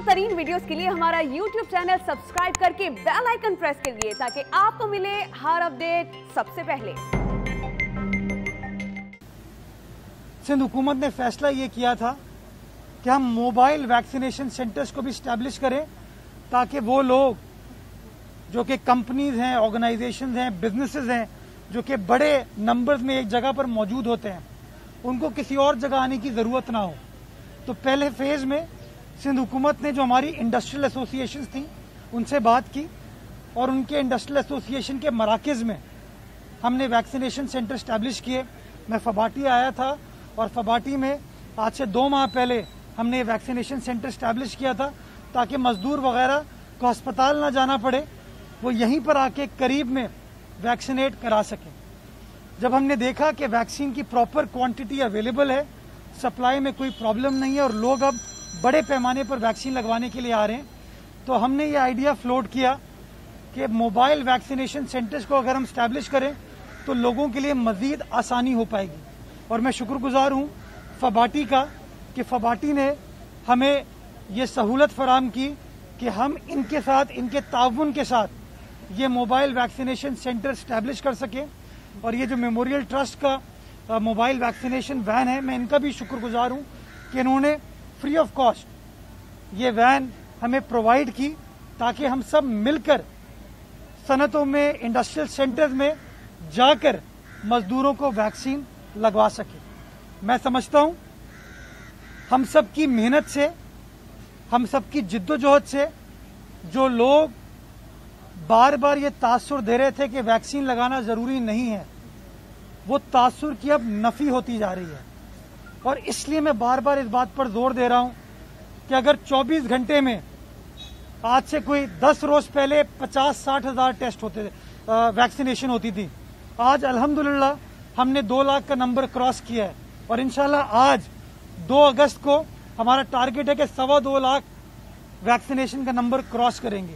तरीन वीडियोस के लिए हमारा YouTube चैनल सब्सक्राइब करके बेल आइकन प्रेस करिए ताकि आपको मिले हर अपडेट सबसे पहले। सिंध हुकूमत ने फैसला ये किया था कि हम मोबाइल वैक्सीनेशन सेंटर्स को भी स्टैब्लिश करें ताकि वो लोग जो कि कंपनीज हैं, ऑर्गेनाइजेशंस हैं, बिजनेसेस हैं, जो कि बड़े नंबर्स में एक जगह पर मौजूद होते हैं, उनको किसी और जगह आने की ज़रूरत ना हो। तो पहले फेज में सिंध हुकूमत ने जो हमारी इंडस्ट्रियल एसोसिएशन थी उनसे बात की और उनके इंडस्ट्रियल एसोसिएशन के मराकज़ में हमने वैक्सीनेशन सेंटर स्टैब्लिश किए। मैं फबाटी आया था और फबाटी में आज से 2 माह पहले हमने वैक्सीनेशन सेंटर स्टैब्लिश किया था ताकि मजदूर वगैरह को अस्पताल ना जाना पड़े, वो यहीं पर आके करीब में वैक्सीनेट करा सकें। जब हमने देखा कि वैक्सीन की प्रॉपर क्वांटिटी अवेलेबल है, सप्लाई में कोई प्रॉब्लम नहीं है और लोग अब बड़े पैमाने पर वैक्सीन लगवाने के लिए आ रहे हैं, तो हमने ये आइडिया फ्लोट किया कि मोबाइल वैक्सीनेशन सेंटर्स को अगर हम स्टैब्लिश करें तो लोगों के लिए मजीद आसानी हो पाएगी। और मैं शुक्रगुजार हूँ फबाटी का कि फबाटी ने हमें ये सहूलत फराम की कि हम इनके साथ, इनके ताउन के साथ ये मोबाइल वैक्सीनेशन सेंटर स्टैब्लिश कर सकें। और ये जो मेमोरियल ट्रस्ट का मोबाइल वैक्सीनेशन वैन है, मैं इनका भी शुक्रगुजार हूँ कि इन्होंने फ्री ऑफ कॉस्ट ये वैन हमें प्रोवाइड की ताकि हम सब मिलकर सनतों में, इंडस्ट्रियल सेंटर्स में जाकर मजदूरों को वैक्सीन लगवा सके। मैं समझता हूँ हम सब की मेहनत से, हम सब की जिद्दोजहद से जो लोग बार बार ये तासुर दे रहे थे कि वैक्सीन लगाना जरूरी नहीं है, वो तासुर की अब नफी होती जा रही है। और इसलिए मैं बार बार इस बात पर जोर दे रहा हूं कि अगर 24 घंटे में, आज से कोई 10 रोज पहले 50-60 हजार टेस्ट होते थे, वैक्सीनेशन होती थी, आज अल्हम्दुलिल्लाह हमने 2 लाख का नंबर क्रॉस किया है। और इंशाल्लाह आज 2 अगस्त को हमारा टारगेट है कि 2.25 लाख वैक्सीनेशन का नंबर क्रॉस करेंगे।